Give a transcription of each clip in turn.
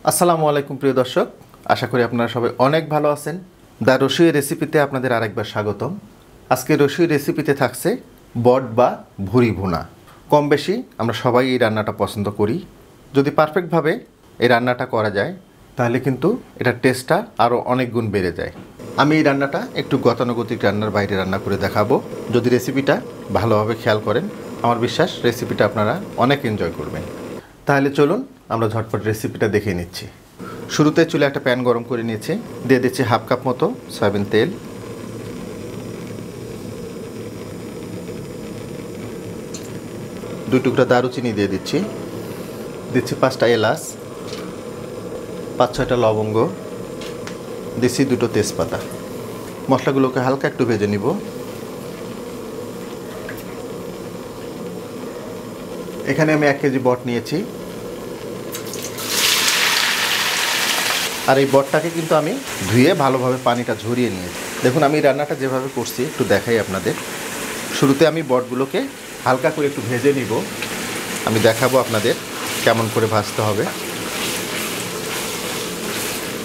আসসালামু আলাইকুম প্রিয় দর্শক, আশা করি আপনারা সবাই অনেক ভালো আছেন। দ্য রসুই রেসিপিতে আপনাদের আরেকবার স্বাগতম। আজকে রসুই রেসিপিতে থাকছে বট বা ভুরি ভুনা। কম বেশি আমরা সবাই এই রান্নাটা পছন্দ করি। যদি পারফেক্টভাবে এই রান্নাটা করা যায় তাহলে কিন্তু এটার টেস্টটা আরও অনেক গুণ বেড়ে যায়। আমি এই রান্নাটা একটু গতানুগতিক রান্নার বাইরে রান্না করে দেখাবো। যদি রেসিপিটা ভালোভাবে খেয়াল করেন, আমার বিশ্বাস রেসিপিটা আপনারা অনেক এনজয় করবেন। তাহলে চলুন আমরা ঝটপট রেসিপিটা দেখে নিচ্ছি। শুরুতে চুলে একটা প্যান গরম করে নিয়েছি, দিয়ে দিচ্ছি হাফ কাপ মতো সয়াবিন তেল, দুই টুকরা দারুচিনি দিয়ে দিচ্ছি 5টা এলাচ, 5-6টা লবঙ্গ, দিচ্ছি 2টো তেজপাতা। মশলাগুলোকে হালকা একটু ভেজে নিব। এখানে আমি 1 কেজি বট নিয়েছি, আর এই বটটাকে কিন্তু আমি ধুয়ে ভালোভাবে পানিটা ঝরিয়ে নিয়েছি। দেখুন আমি রান্নাটা যেভাবে করছি একটু দেখাই আপনাদের। শুরুতে আমি বটগুলোকে হালকা করে একটু ভেজে নিব। আমি দেখাবো আপনাদের কেমন করে ভাজতে হবে।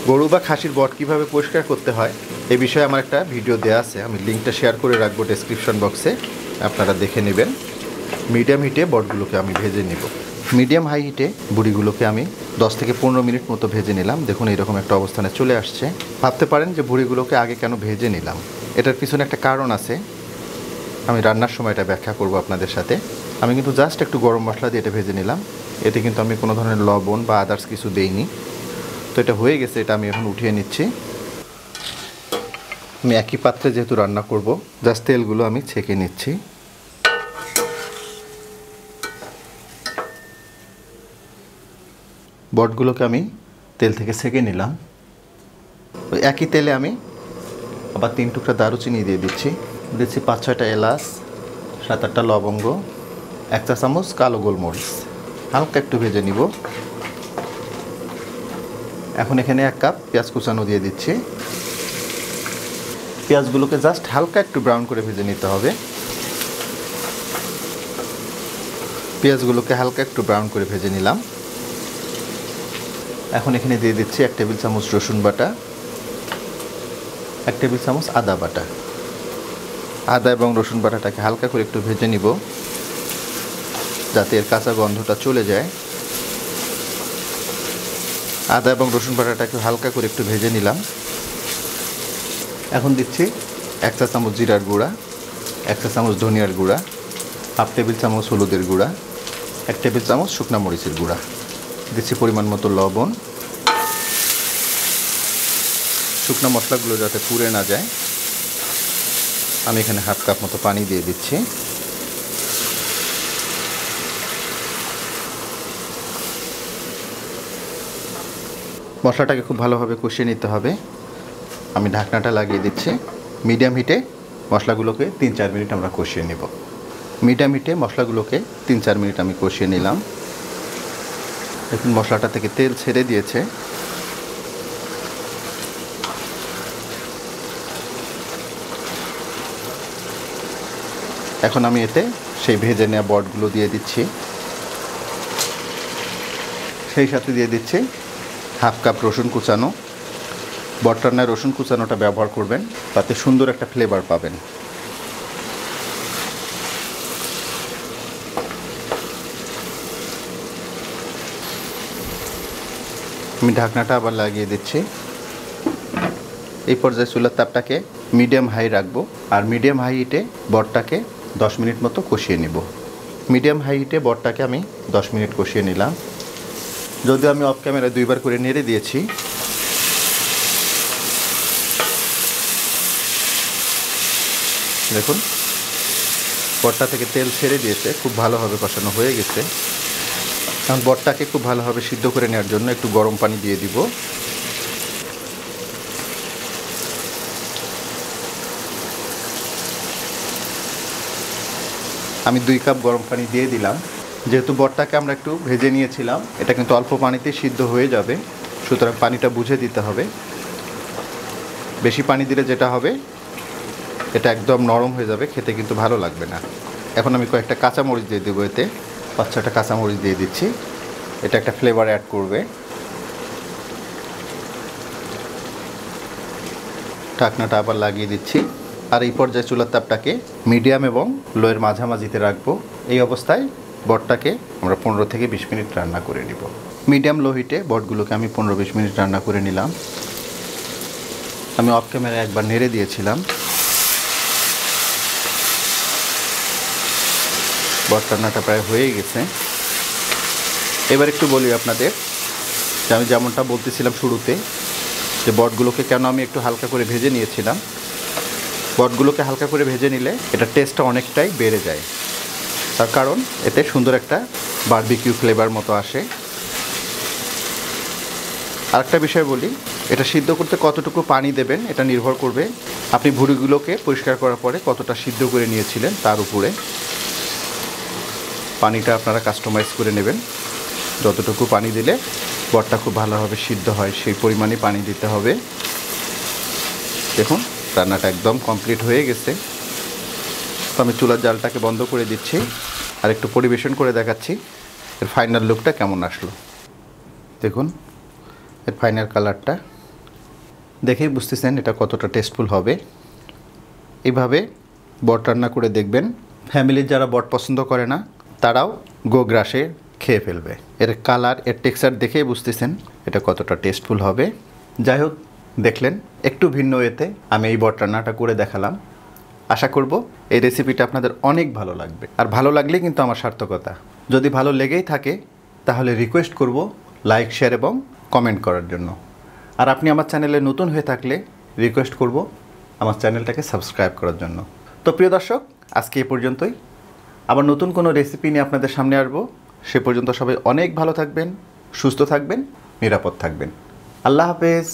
গরু বা খাসির বট কীভাবে পরিষ্কার করতে হয় এই বিষয়ে আমার একটা ভিডিও দেওয়া আছে, আমি লিঙ্কটা শেয়ার করে রাখবো ডেসক্রিপশন বক্সে, আপনারা দেখে নেবেন। মিডিয়াম হিটে বটগুলোকে আমি ভেজে নিব। মিডিয়াম হাই হিটে বুড়িগুলোকে আমি 10 থেকে 15 মিনিট মতো ভেজে নিলাম। দেখুন এইরকম একটা অবস্থানে চলে আসছে। ভাবতে পারেন যে বুড়িগুলোকে আগে কেন ভেজে নিলাম, এটার পিছনে একটা কারণ আছে, আমি রান্নার সময় এটা ব্যাখ্যা করব আপনাদের সাথে। আমি কিন্তু জাস্ট একটু গরম মশলা দিয়ে এটা ভেজে নিলাম, এতে কিন্তু আমি কোনো ধরনের লবণ বা আদার্স কিছু দেইনি। তো এটা হয়ে গেছে, এটা আমি এখন উঠিয়ে নিচ্ছি। আমি একই পাত্রে যেহেতু রান্না করব, জাস্ট তেলগুলো আমি ছেঁকে নিচ্ছি। বটগুলোকে আমি তেল থেকে ছেঁকে নিলাম। ওই একই তেলে আমি আবার 3 টুকরা দারুচিনি দিয়ে দিচ্ছি 5-6টা এলাচ, 7-8টা লবঙ্গ, 1 চা চামচ কালো গোলমরিচ, হালকা একটু ভেজে নিব। এখন এখানে 1 কাপ পেঁয়াজ কুচানো দিয়ে দিচ্ছি। পেঁয়াজগুলোকে জাস্ট হালকা একটু ব্রাউন করে ভেজে নিতে হবে। পেঁয়াজগুলোকে হালকা একটু ব্রাউন করে ভেজে নিলাম। এখন এখানে দিয়ে দিচ্ছি 1 টেবিল চামচ রসুন বাটা, 1 টেবিল চামচ আদা বাটা। আদা এবং রসুন বাটাটাকে হালকা করে একটু ভেজে নিব যাতে এর কাঁচা গন্ধটা চলে যায়। আদা এবং রসুন বাটাটাকে হালকা করে একটু ভেজে নিলাম। এখন দিচ্ছি 1 চা চামচ জিরার গুঁড়া, 1 চা চামচ ধনিয়ার গুঁড়া, হাফ টেবিল চামচ হলুদের গুঁড়া, 1 টেবিল চামচ শুকনা মরিচের গুঁড়া, দিচ্ছি পরিমাণ মতো লবণ। শুকনো মশলাগুলো যাতে পুড়ে না যায় আমি এখানে হাফ কাপ মতো পানি দিয়ে দিচ্ছি। মশলাটাকে খুব ভালোভাবে কষিয়ে নিতে হবে। আমি ঢাকনাটা লাগিয়ে দিচ্ছি। মিডিয়াম হিটে মশলাগুলোকে 3-4 মিনিট আমরা কষিয়ে নেব। মিডিয়াম হিটে মশলাগুলোকে 3-4 মিনিট আমি কষিয়ে নিলাম। দেখুন মশলাটা থেকে তেল ছেড়ে দিয়েছে। এখন আমি এতে সেই ভেজে নেওয়া বটগুলো দিয়ে দিচ্ছি, সেই সাথে দিয়ে দিচ্ছি হাফ কাপ রসুন কুচানো। বট রান্নায় রসুন কুচানোটা ব্যবহার করবেন, তাতে সুন্দর একটা ফ্লেভার পাবেন। আমি ঢাকনাটা আবার লাগিয়ে দিচ্ছি। এই পর্যায়ে চুলার তাপটাকে মিডিয়াম হাই রাখবো, আর মিডিয়াম হাই হিটে বটটাকে 10 মিনিট মতো কষিয়ে নেব। মিডিয়াম হাই হিটে বটটাকে আমি 10 মিনিট কষিয়ে নিলাম। যদিও আমি অফ ক্যামেরায় 2বার করে নেড়ে দিয়েছি। দেখুন বটটা থেকে তেল ছেড়ে দিয়েছে, খুব ভালোভাবে কষানো হয়ে গেছে। এখন বটটাকে খুব ভালোভাবে সিদ্ধ করে নেওয়ার জন্য একটু গরম পানি দিয়ে দিব। আমি 2 কাপ গরম পানি দিয়ে দিলাম। যেহেতু বটটাকে আমরা একটু ভেজে নিয়েছিলাম, এটা কিন্তু অল্প পানিতে সিদ্ধ হয়ে যাবে, সুতরাং পানিটা বুঝে দিতে হবে। বেশি পানি দিলে যেটা হবে এটা একদম নরম হয়ে যাবে, খেতে কিন্তু ভালো লাগবে না। এখন আমি কয়েকটা কাঁচামরিচ দিয়ে দেবো, এতে 5-6টা কাঁচামরিচ দিয়ে দিচ্ছি, এটা একটা ফ্লেভার অ্যাড করবে। ঢাকনাটা আবার লাগিয়ে দিচ্ছি। আর এই পর্যায়ে চুলার তাপটাকে মিডিয়াম এবং লোয়ের মাঝামাঝিতে রাখবো। এই অবস্থায় বটটাকে আমরা 15 থেকে 20 মিনিট রান্না করে নিব। মিডিয়াম লো হিটে বটগুলোকে আমি 15-20 মিনিট রান্না করে নিলাম। আমি অফ ক্যামেরায় একবার নেড়ে দিয়েছিলাম। বট রান্নাটা প্রায় হয়ে গেছে। এবার একটু বলি আপনাদের যে আমি যেমনটা বলতেছিলাম শুরুতে, যে বটগুলোকে কেন আমি একটু হালকা করে ভেজে নিয়েছিলাম। বটগুলোকে হালকা করে ভেজে নিলে এটা টেস্টটা অনেকটাই বেড়ে যায়। তার কারণ এতে সুন্দর একটা বারবিকিউ ফ্লেভার মতো আসে। আরেকটা বিষয় বলি, এটা সিদ্ধ করতে কতটুকু পানি দেবেন এটা নির্ভর করবে আপনি ভুঁড়িগুলোকে পরিষ্কার করার পরে কতটা সিদ্ধ করে নিয়েছিলেন তার উপরে। পানিটা আপনারা কাস্টমাইজ করে নেবেন। যতটুকু পানি দিলে বটটা খুব ভালোভাবে সিদ্ধ হয় সেই পরিমাণে পানি দিতে হবে। দেখুন রান্নাটা একদম কমপ্লিট হয়ে গেছে। তো আমি চুলার জালটাকে বন্ধ করে দিচ্ছি আর একটু পরিবেশন করে দেখাচ্ছি এর ফাইনাল লুকটা কেমন আসলো। দেখুন এর ফাইনাল কালারটা দেখেই বুঝতেছেন এটা কতটা টেস্টফুল হবে। এইভাবে বট রান্না করে দেখবেন। ফ্যামিলির যারা বট পছন্দ করে না তারাও গো গ্রাসে খেয়ে ফেলবে। এর কালার এর টেক্সচার দেখেই বুঝতেছেন এটা কতটা টেস্টফুল হবে। যাই হোক, দেখলেন একটু ভিন্ন ওয়েতে আমি এই বট রান্নাটা করে দেখালাম। আশা করব এই রেসিপিটা আপনাদের অনেক ভালো লাগবে। আর ভালো লাগলে কিন্তু আমার সার্থকতা। যদি ভালো লেগেই থাকে তাহলে রিকোয়েস্ট করব লাইক, শেয়ার এবং কমেন্ট করার জন্য। আর আপনি আমার চ্যানেলে নতুন হয়ে থাকলে রিকোয়েস্ট করব আমার চ্যানেলটাকে সাবস্ক্রাইব করার জন্য। তো প্রিয় দর্শক, আজকে এ পর্যন্তই। আবার নতুন কোনো রেসিপি নিয়ে আপনাদের সামনে আসবো। সে পর্যন্ত সবাই অনেক ভালো থাকবেন, সুস্থ থাকবেন, নিরাপদ থাকবেন। আল্লাহ হাফেজ।